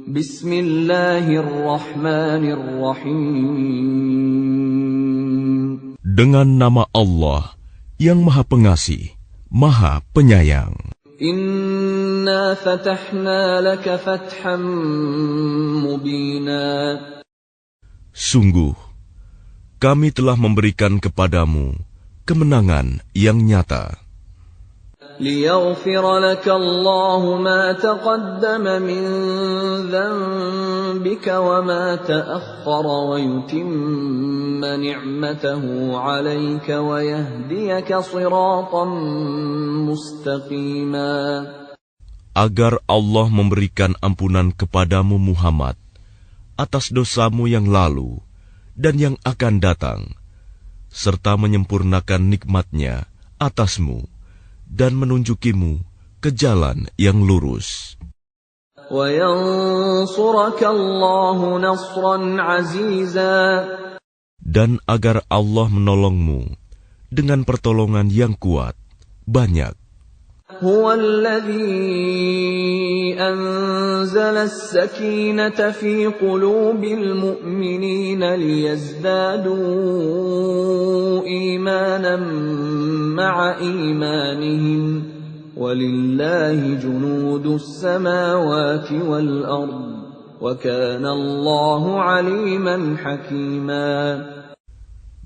Bismillahirrahmanirrahim. Dengan nama Allah yang Maha Pengasih, Maha Penyayang. Inna fatahna laka fatham mubina. Sungguh, kami telah memberikan kepadamu kemenangan yang nyata. ليغفر لك الله ما تقدم من ذنبك وما تأخر ويتم نعمته عليك ويهديك صراطا مستقيما. Agar Allah memberikan ampunan kepadamu Muhammad atas dosamu yang lalu dan yang akan datang, serta menyempurnakan nikmat-Nya atasmu dan menunjukimu ke jalan yang lurus. Dan agar Allah menolongmu dengan pertolongan yang kuat, banyak. هو الذي أنزل السكينة في قلوب المؤمنين ليزدادوا إيمانا مع إيمانهم ولله جنود السماوات والأرض وكان الله عليما حكيما.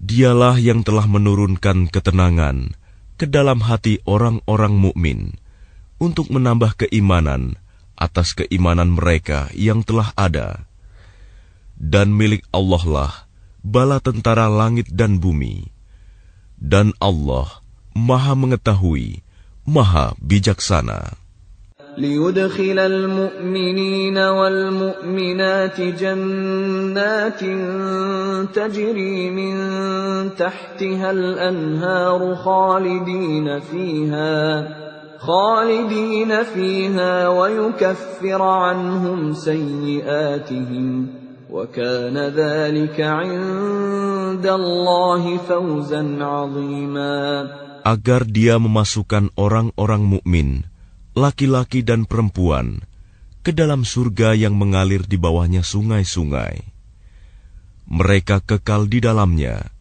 Dialah yang telah menurunkan ketenangan ke dalam hati orang-orang mukmin untuk menambah keimanan atas keimanan mereka yang telah ada. Dan milik Allah lah bala tentara langit dan bumi. Dan Allah Maha mengetahui, Maha bijaksana. ليدخل المؤمنين والمؤمنات جنات تجري من تحتها الأنهار خالدين فيها ويكفر عنهم سيئاتهم وكان ذلك عند الله فوزا عظيما. Agar Dia memasukkan orang-orang mukmin, laki-laki dan perempuan, ke dalam surga yang mengalir di bawahnya sungai-sungai. Mereka kekal di dalamnya,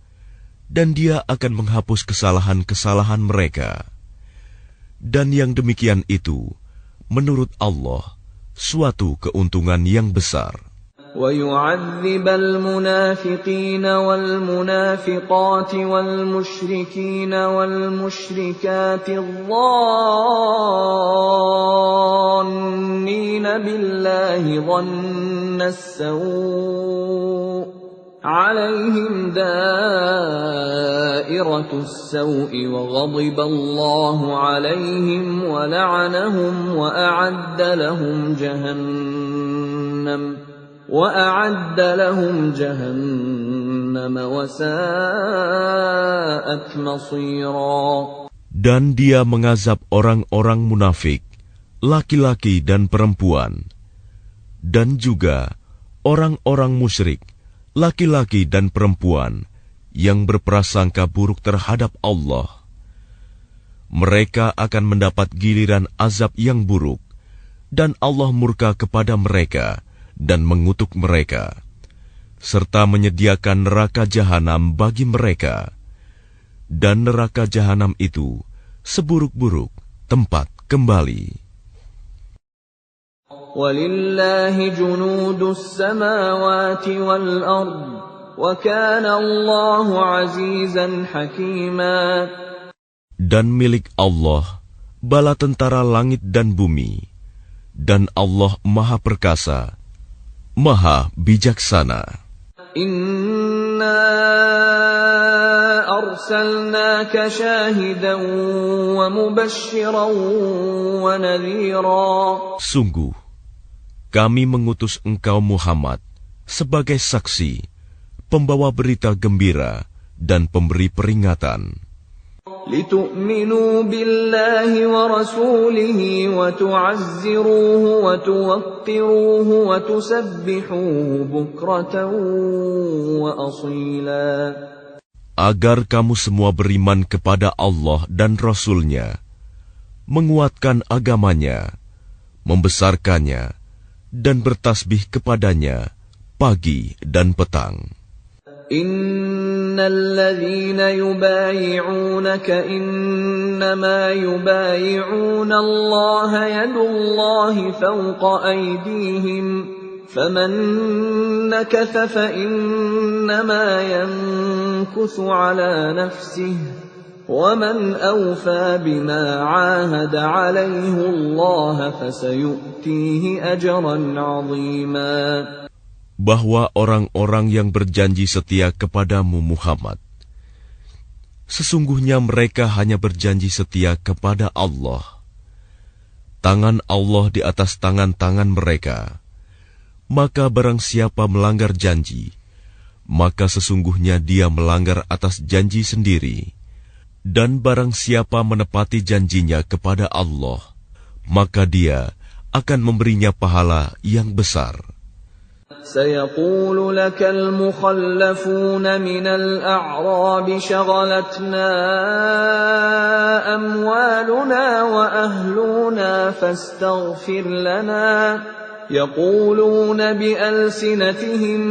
dan Dia akan menghapus kesalahan-kesalahan mereka. Dan yang demikian itu, menurut Allah, suatu keuntungan yang besar. وَيُعَذِّبَ الْمُنَافِقِينَ وَالْمُنَافِقَاتِ وَالْمُشْرِكِينَ وَالْمُشْرِكَاتِ الظَّانِّينَ بِاللَّهِ ظَنَّ السَّوْءِ عَلَيْهِمْ دَائِرَةُ السَّوْءِ وَغَضِبَ اللَّهُ عَلَيْهِمْ وَلَعَنَهُمْ وَأَعَدَّ لَهُمْ جَهَنَّمَ وَسَاءَتْ مَصِيرًا. Dan Dia mengazab orang-orang munafik, laki-laki dan perempuan, dan juga orang-orang musyrik, laki-laki dan perempuan yang berprasangka buruk terhadap Allah. Mereka akan mendapat giliran azab yang buruk, dan Allah murka kepada mereka dan mengutuk mereka, serta menyediakan neraka jahanam bagi mereka. Dan neraka jahanam itu seburuk-buruk tempat kembali. وَلِلَّهِ جُنُودُ السَّمَاوَاتِ وَالْأَرْضِ وَكَانَ اللَّهُ عَزِيزًا حَكِيمًا. Dan milik Allah bala tentara langit dan bumi, dan Allah Maha Perkasa, Maha bijaksana. Inna arsalnaka syahidan wa mubasysyiran wa nadhira. Sungguh, kami mengutus engkau Muhammad sebagai saksi, pembawa berita gembira dan pemberi peringatan. لِتُؤْمِنُوا بِاللَّهِ وَرَسُولِهِ وَتُعَزِّرُوهُ وَتُوَقِّرُوهُ وَتُسَبِّحُوهُ بُكْرَةً وَأَصِيلًا. Agar kamu semua beriman kepada Allah dan Rasul-Nya, menguatkan agamanya, membesarkannya, dan bertasbih kepadanya pagi dan petang. Innal ladzina yubayi'unaka innama yubayi'una Allah yadullahi fawqa aydihim faman nakatha fa innama yankuthu ala nafsihi وَمَنْ أَوْفَى بِمَا عَاهَدَ عَلَيْهِ اللَّهَ فَسَيُؤْتِيهِ أَجْرًا عَظِيمًا. Bahwa orang-orang yang berjanji setia kepadamu Muhammad, sesungguhnya mereka hanya berjanji setia kepada Allah. Tangan Allah di atas tangan-tangan mereka. Maka barang siapa melanggar janji, maka sesungguhnya dia melanggar atas janji sendiri. Dan barang siapa menepati janjinya kepada Allah, maka dia akan memberinya pahala yang besar. سيقول لك المخلفون من الأعراب شغلتنا أموالنا وأهلنا فاستغفر لنا يقولون بألسنتهم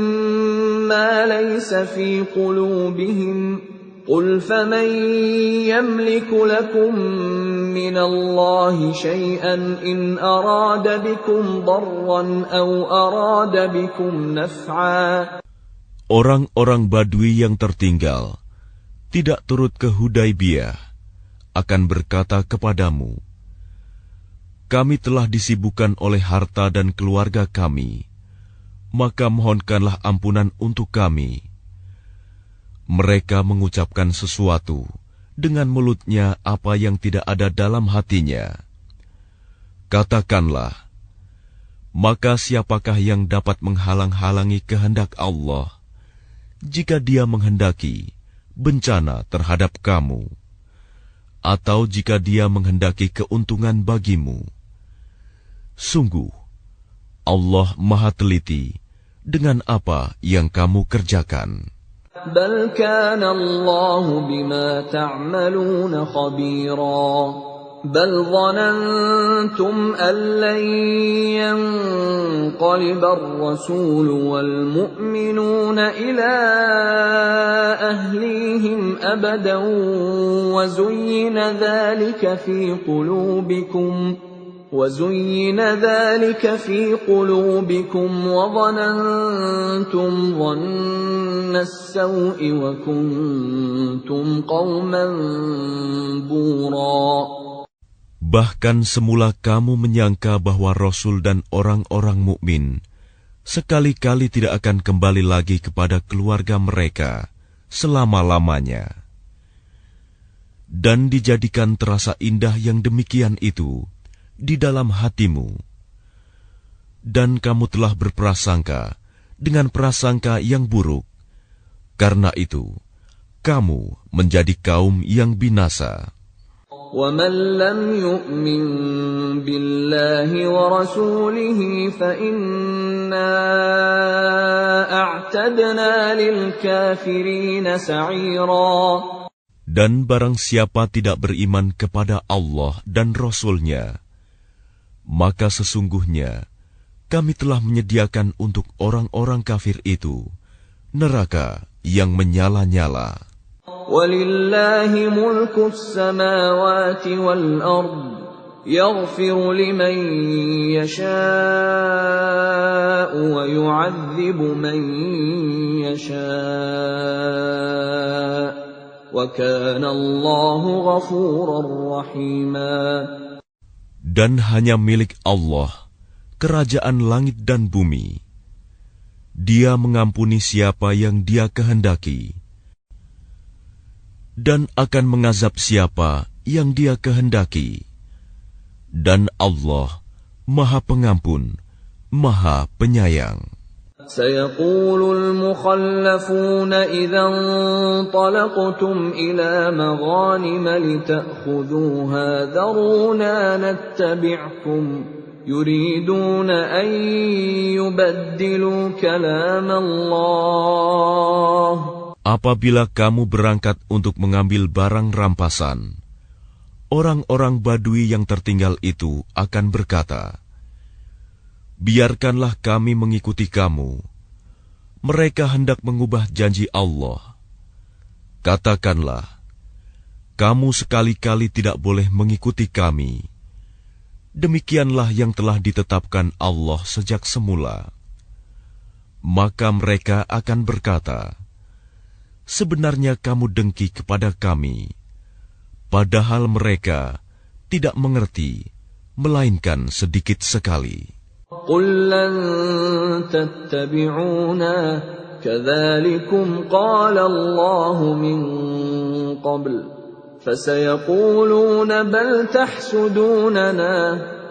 ما ليس في قلوبهم قل فمن يملك لكم من الله شيئا إن أراد بكم ضرا أو أراد بكم نفعا. Orang-orang Badui yang tertinggal, tidak turut ke Hudaibiyah, akan berkata kepadamu, kami telah disibukkan oleh harta dan keluarga kami, maka mohonkanlah ampunan untuk kami. Mereka mengucapkan sesuatu dengan mulutnya apa yang tidak ada dalam hatinya. Katakanlah, maka siapakah yang dapat menghalang-halangi kehendak Allah jika Dia menghendaki bencana terhadap kamu, atau jika Dia menghendaki keuntungan bagimu? Sungguh, Allah Maha Teliti dengan apa yang kamu kerjakan. بل كان الله بما تعملون خبيرا بل ظننتم أن لن ينقلب الرسول والمؤمنون إلى أهليهم أبدا وزين ذلك في قلوبكم وظننتم ظن السوء وكنتم قوما بورا. Bahkan semula kamu menyangka bahwa Rasul dan orang-orang mukmin sekali-kali tidak akan kembali lagi kepada keluarga mereka selama-lamanya. Dan dijadikan terasa indah yang demikian itu di dalam hatimu, dan kamu telah berprasangka dengan prasangka yang buruk. Karena itu, kamu menjadi kaum yang binasa. وَمَنْ لَمْ يُؤْمِنْ بِاللَّهِ وَرَسُولِهِ فَإِنَّا أَعْتَدْنَا لِلْكَافِرِينَ سَعِيرًا. Dan barang siapa tidak beriman kepada Allah dan Rasul-Nya, maka sesungguhnya kami telah menyediakan untuk orang-orang kafir itu neraka yang menyala-nyala. وَلِلَّهِ مُلْكُ السَّمَاوَاتِ وَالْأَرْضِ يَغْفِرُ لِمَن يَشَاءُ وَيُعَذِّبُ مَن يَشَاءُ وَكَانَ اللَّهُ غَفُورًا رَّحِيمًا. Dan hanya milik Allah kerajaan langit dan bumi. Dia mengampuni siapa yang Dia kehendaki, dan akan mengazab siapa yang Dia kehendaki. Dan Allah Maha Pengampun, Maha Penyayang. سيقول المخلفون إذا انطلقتم إلى مغانم لتأخذوها ذرونا نتبعكم يريدون أن يبدلوا كلام الله. Apabila kamu berangkat untuk mengambil barang rampasan, orang-orang Badui yang tertinggal itu akan berkata, biarkanlah kami mengikuti kamu. Mereka hendak mengubah janji Allah. Katakanlah, kamu sekali-kali tidak boleh mengikuti kami. Demikianlah yang telah ditetapkan Allah sejak semula. Maka mereka akan berkata, sebenarnya kamu dengki kepada kami, padahal mereka tidak mengerti, melainkan sedikit sekali. قُل لَّن تَتَّبِعُونَا كَذَلِكُمْ قَالَ اللَّهُ مِن قَبْلُ فَسَيَقُولُونَ بَلْ تَحْسُدُونَنَا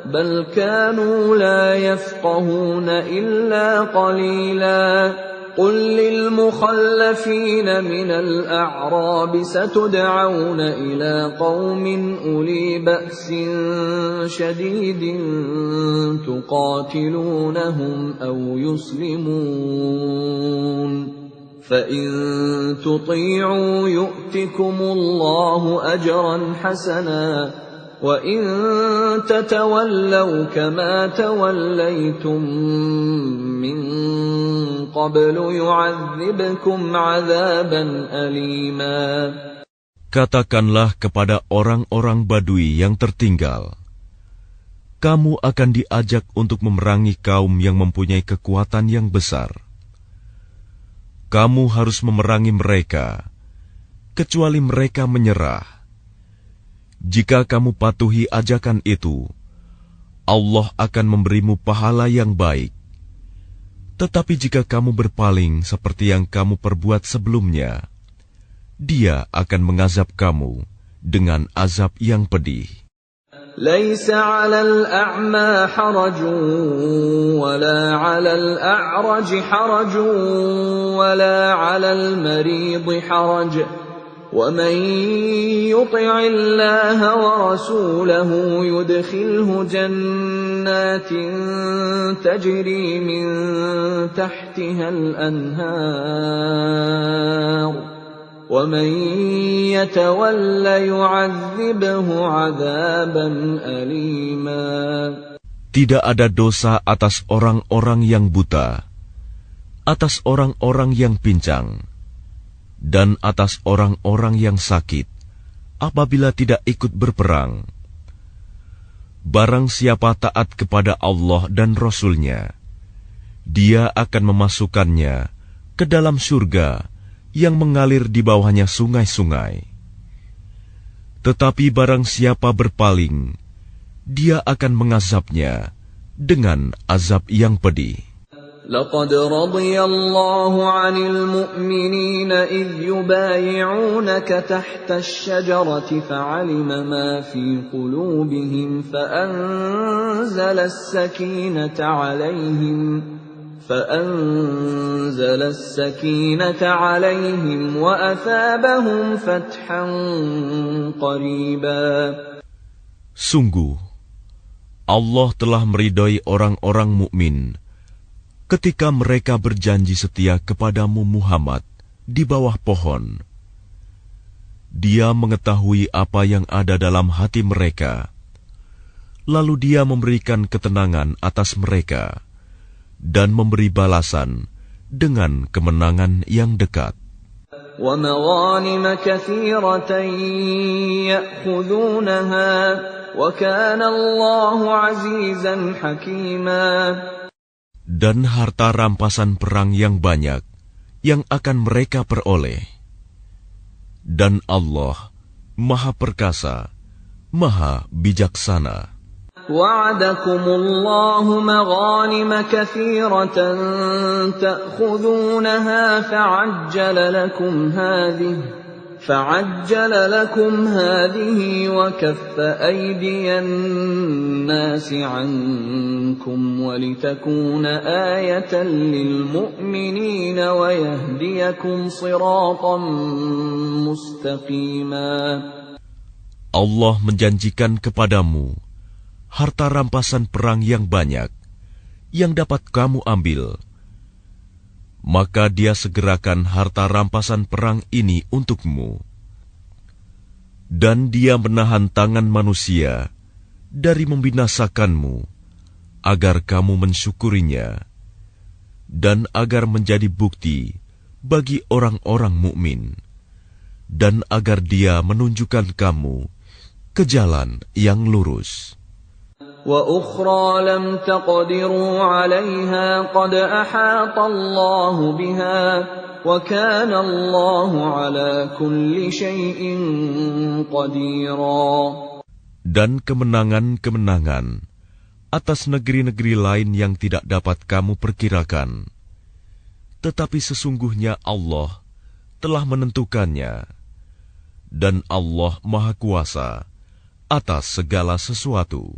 بَلْ كَانُوا لَا يَفْقَهُونَ إِلَّا قَلِيلًا قُل لِّلْمُخَلَّفِينَ مِنَ الْأَعْرَابِ سَتُدْعَوْنَ إِلَىٰ قَوْمٍ أُولِي بَأْسٍ شَدِيدٍ تُقَاتِلُونَهُمْ أَوْ يُسْلِمُونَ فَإِن تُطِيعُوا يُؤْتِكُمُ اللَّهُ أَجْرًا حَسَنًا وَإِن تَتَوَلَّوْا كَمَا تَوَلَّيْتُم مِّن قَبْلُ يُعَذِّبْكُمْ عَذَابًا أَلِيمًا. Katakanlah kepada orang-orang Badui yang tertinggal, kamu akan diajak untuk memerangi kaum yang mempunyai kekuatan yang besar. Kamu harus memerangi mereka, kecuali mereka menyerah. Jika kamu patuhi ajakan itu, Allah akan memberimu pahala yang baik. Tetapi jika kamu berpaling seperti yang kamu perbuat sebelumnya, Dia akan mengazab kamu dengan azab yang pedih. لَيْسَ عَلَى الْأَعْمَى حَرَجٌ وَلَا عَلَى الْأَعْرَجِ حَرَجٌ وَلَا عَلَى الْمَرِيضِ حَرَجٌ وَمَن يُطِعِ اللَّهَ وَرَسُولَهُ يُدْخِلْهُ جَنَّاتٍ تَجْرِي مِن تَحْتِهَا الْأَنْهَارُ وَمَن يَتَوَلَّ يُعَذِّبْهُ عَذَابًا أَلِيمًا. Tidak ada dosa atas orang-orang yang buta, atas orang-orang yang pincang, dan atas orang-orang yang sakit, apabila tidak ikut berperang. Barang siapa taat kepada Allah dan Rasul-Nya, Dia akan memasukkannya ke dalam surga yang mengalir di bawahnya sungai-sungai. Tetapi barang siapa berpaling, Dia akan mengazabnya dengan azab yang pedih. لَقَدْ رَضِيَ اللَّهُ عَنِ الْمُؤْمِنِينَ إِذْ يُبَايِعُونَكَ تَحْتَ الشَّجَرَةِ فَعَلِمَ مَا فِي قُلُوبِهِمْ فَأَنزَلَ السَّكِينَةَ عَلَيْهِمْ وَأَثَابَهُمْ فَتْحًا قَرِيبًا. Sungguh, Allah telah meridai orang-orang mukmin ketika mereka berjanji setia kepadamu Muhammad di bawah pohon. Dia mengetahui apa yang ada dalam hati mereka, lalu Dia memberikan ketenangan atas mereka dan memberi balasan dengan kemenangan yang dekat. وَمَغَانِمَ كَثِيرَةً يَأْخُذُونَهَا وَكَانَ اللَّهُ عَزِيزًا حَكِيمًا. Dan harta rampasan perang yang banyak yang akan mereka peroleh. Dan Allah Maha Perkasa, Maha Bijaksana. وَعَدَكُمُ اللَّهُ مَغَانِمَ كَثِيرَةً تَأْخُذُونَهَا فَعَجَّلَ لَكُمْ هَٰذِهِ وَكَفَّ أَيْدِيَ النَّاسِ عَنكُمْ وَلِتَكُونَ آيَةً لِّلْمُؤْمِنِينَ وَيَهْدِيَكُمْ صِرَاطًا مُّسْتَقِيمًا. Allah menjanjikan kepadamu harta rampasan perang yang banyak yang dapat kamu ambil. Maka Dia segerakan harta rampasan perang ini untukmu. Dan Dia menahan tangan manusia dari membinasakanmu agar kamu mensyukurinya, dan agar menjadi bukti bagi orang-orang mukmin, dan agar Dia menunjukkan kamu ke jalan yang lurus. وَأُخْرَى لَمْ تَقْدِرُوا عَلَيْهَا قَدْ أَحَاطَ اللَّهُ بِهَا وَكَانَ اللَّهُ عَلَى كُلِّ شَيْءٍ قَدِيرًا. Dan kemenangan-kemenangan atas negeri-negeri lain yang tidak dapat kamu perkirakan. Tetapi sesungguhnya Allah telah menentukannya, dan Allah Maha Kuasa atas segala sesuatu.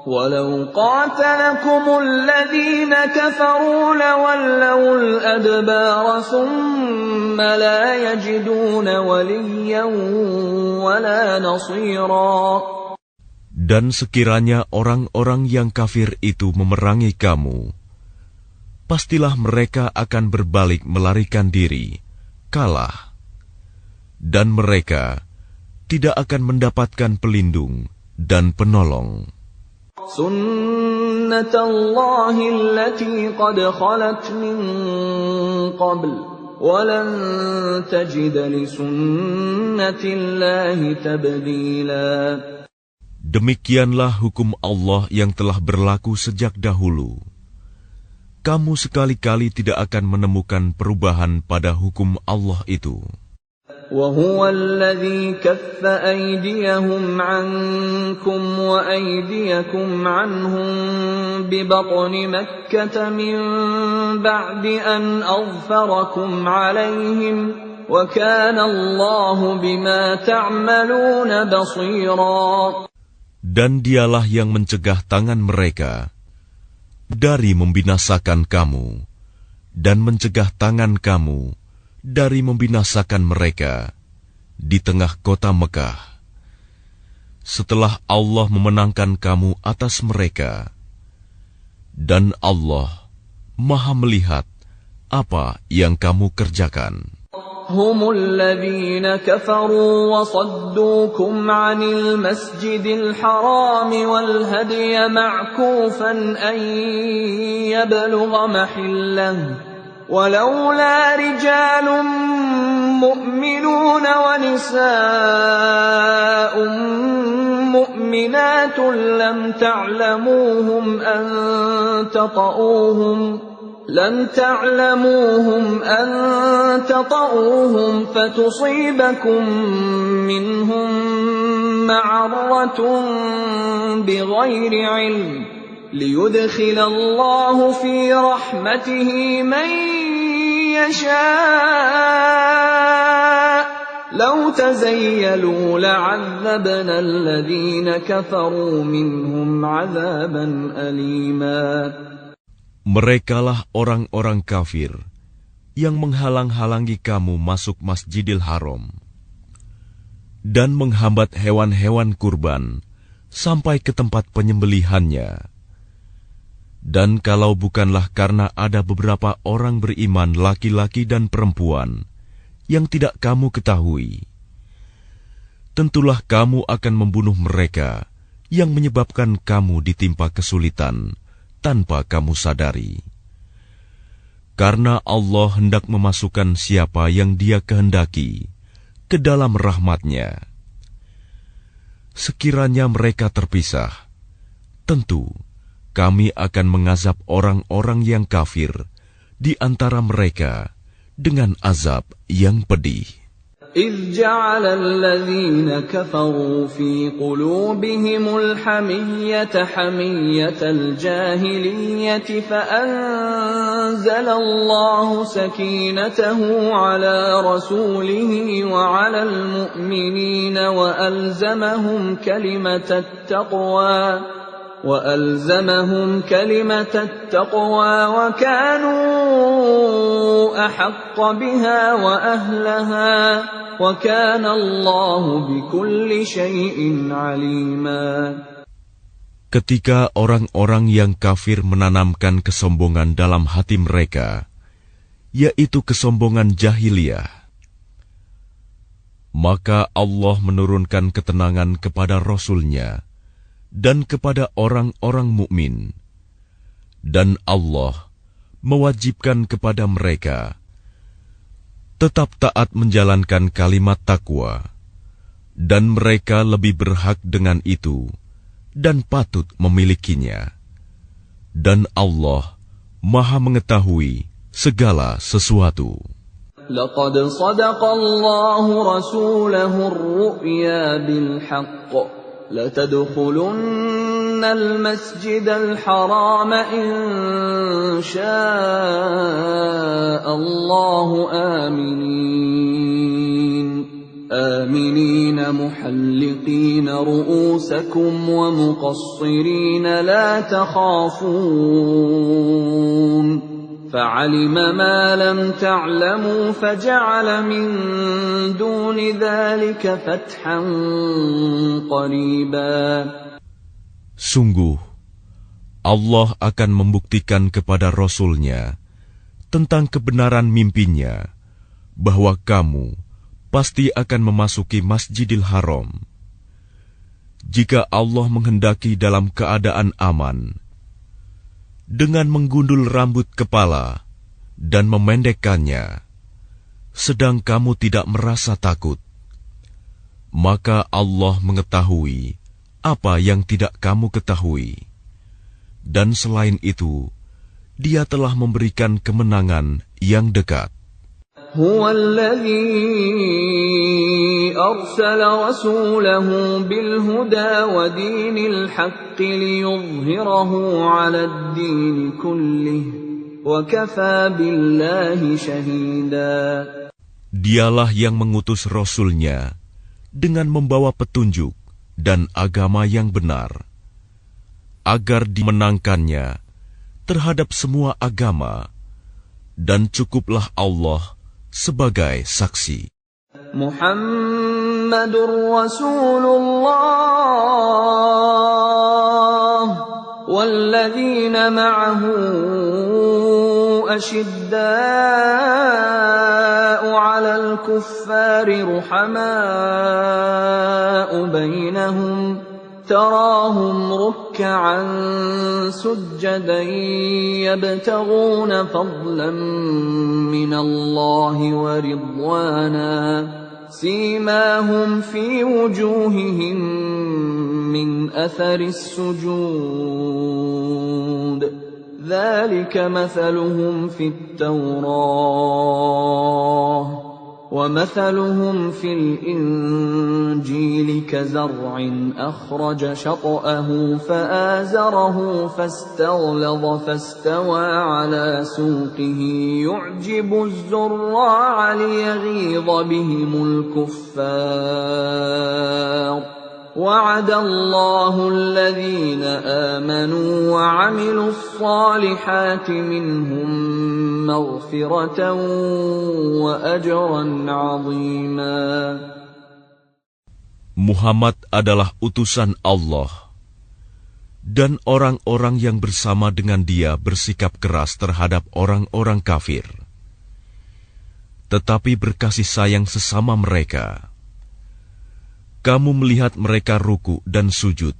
وَلَوْ قَاتَلَكُمُ الَّذِينَ كَفَرُوا لَوَلَّوُا الْأَدْبَارَ ثُمَّ لَا يَجِدُونَ وَلِيًّا وَلَا نَصِيرًا. Dan sekiranya orang-orang yang kafir itu memerangi kamu, pastilah mereka akan berbalik melarikan diri, kalah. Dan mereka tidak akan mendapatkan pelindung dan penolong. سُنَّةَ اللَّهِ الَّتِي قَدْ خَلَتْ مِن قَبْلُ وَلَن تَجِدَ لِسُنَّةِ اللَّهِ تَبْدِيلًا. Demikianlah hukum Allah yang telah berlaku sejak dahulu. Kamu sekali-kali tidak akan menemukan perubahan pada hukum Allah itu. وَهُوَ الَّذِي كَفَّ أَيْدِيَهُمْ عَنكُمْ وَأَيْدِيَكُمْ عَنْهُمْ بِبَطْنِ مَكَّةَ مِنْ بَعْدِ أَنْ أَظْفَرَكُمْ عَلَيْهِمْ وَكَانَ اللَّهُ بِمَا تَعْمَلُونَ بَصِيرًا. Dan Dialah yang mencegah tangan mereka dari membinasakan kamu, dan mencegah tangan kamu dari membinasakan mereka di tengah kota Mekah, setelah Allah memenangkan kamu atas mereka. Dan Allah Maha melihat apa yang kamu kerjakan. هم الذين كفروا وصدوكم عن المسجد الحرام والهدي معكوفا أن يبلغ محله ولولا رجال مؤمنون ونساء مؤمنات لم تعلموهم أن تطؤوهم فتصيبكم منهم معرة بغير علم ليدخل الله في رحمته من يشاء لو تزيلوا لعذبنا الذين كفروا منهم عذابا أليما. Merekalah orang-orang kafir yang menghalang-halangi kamu masuk Masjidil Haram dan menghambat hewan-hewan kurban sampai ke tempat penyembelihannya. Dan kalau bukanlah karena ada beberapa orang beriman laki-laki dan perempuan yang tidak kamu ketahui, tentulah kamu akan membunuh mereka yang menyebabkan kamu ditimpa kesulitan tanpa kamu sadari. Karena Allah hendak memasukkan siapa yang Dia kehendaki ke dalam rahmat-Nya. Sekiranya mereka terpisah, tentu kami akan mengazab orang-orang yang kafir di antara mereka dengan azab yang pedih. إذ جعل الذين كفروا في قلوبهم الحمية حمية الجاهلية فأنزل الله سكينته على رسوله وعلى المؤمنين وألزمهم كلمة التقوى وكانوا أحق بها وأهلها وكان الله بكل شيء عليما. Ketika orang-orang yang kafir menanamkan kesombongan dalam hati mereka, yaitu kesombongan jahiliyah, maka Allah menurunkan ketenangan kepada Rasul-Nya dan kepada orang-orang mukmin, Dan Allah mewajibkan kepada mereka tetap taat menjalankan kalimat takwa, dan mereka lebih berhak dengan itu dan patut memilikinya. Dan Allah Maha mengetahui segala sesuatu. لقد صدق الله رسوله الرؤيا بالحق لتدخلن المسجد الحرام إن شاء الله آمنين محلقين رؤوسكم ومقصرين لا تخافون فعلم ما لم تعلموا فجعل من دون ذلك فتحا قريبا. Sungguh, Allah akan membuktikan kepada Rasul-Nya tentang kebenaran mimpinya bahwa kamu pasti akan memasuki Masjidil Haram. Jika Allah menghendaki dalam keadaan aman, dengan menggundul rambut kepala dan memendekkannya, sedang kamu tidak merasa takut, maka Allah mengetahui apa yang tidak kamu ketahui. Dan selain itu, Dia telah memberikan kemenangan yang dekat. هو الذي أرسل رسوله بالهدى ودين الحق ليظهره على الدين كله وكفى بالله شهيدا. Dialah yang mengutus Rasul-Nya dengan membawa petunjuk dan agama yang benar, agar dimenangkannya terhadap semua agama, dan cukuplah Allah sebagai saksi. Muhammadur Rasulullah walladzina ma'ahu ashidda'u 'alal kuffari ruhama'u bainahum تراهم ركعا سجدا يبتغون فضلا من الله ورضوانا سيماهم في وجوههم من أثر السجود ذلك مثلهم في التوراة ومثلهم في الإنجيل كزرع أخرج شطأه فآزره فاستغلظ فاستوى على سوقه يعجب الزراع ليغيظ بهم الكفار وعد الله الذين آمنوا وعملوا الصالحات منهم مغفرة وأجرا عظيما. Muhammad adalah utusan Allah, dan orang-orang yang bersama dengan dia bersikap keras terhadap orang-orang kafir, tetapi berkasih sayang sesama mereka. Kamu melihat mereka ruku dan sujud,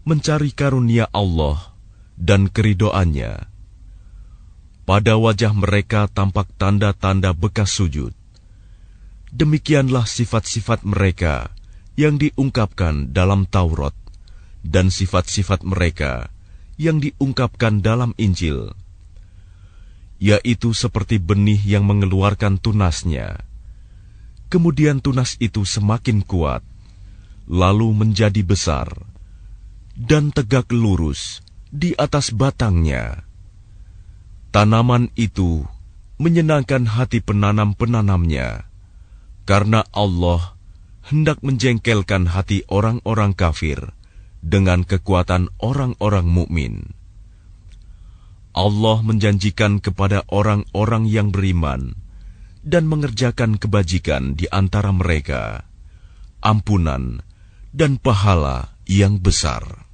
mencari karunia Allah dan keridoannya. Pada wajah mereka tampak tanda-tanda bekas sujud. Demikianlah sifat-sifat mereka yang diungkapkan dalam Taurat, dan sifat-sifat mereka yang diungkapkan dalam Injil, yaitu seperti benih yang mengeluarkan tunasnya. Kemudian tunas itu semakin kuat, lalu menjadi besar, dan tegak lurus di atas batangnya. Tanaman itu menyenangkan hati penanam-penanamnya, karena Allah hendak menjengkelkan hati orang-orang kafir dengan kekuatan orang-orang mukmin. Allah menjanjikan kepada orang-orang yang beriman dan mengerjakan kebajikan di antara mereka ampunan dan pahala yang besar.